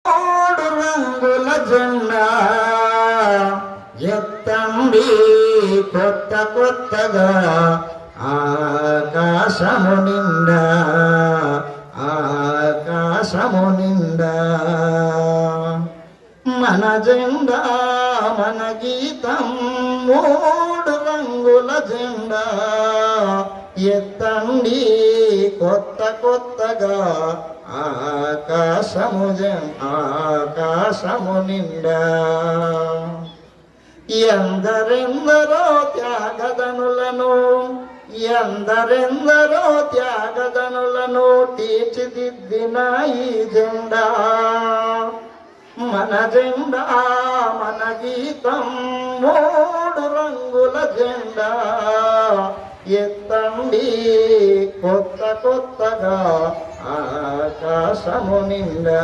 మూడు రంగుల జెండా ఎత్తండి కొత్త కొత్తగా ఆకాశము నిండా ఆకాశము నిండా మన జెండా మన గీతం మూడు రంగుల జెండా ఎత్తండి కొత్త కొత్తగా ఆకాశము నిండా ఎందరెందరో త్యాగదనులను తీర్చిదిద్దిన ఈ జెండా మన జెండా మన గీతం మూడు రంగుల జెండా ఎత్తండి కొత్త కొత్తగా ఆకాశము నిండా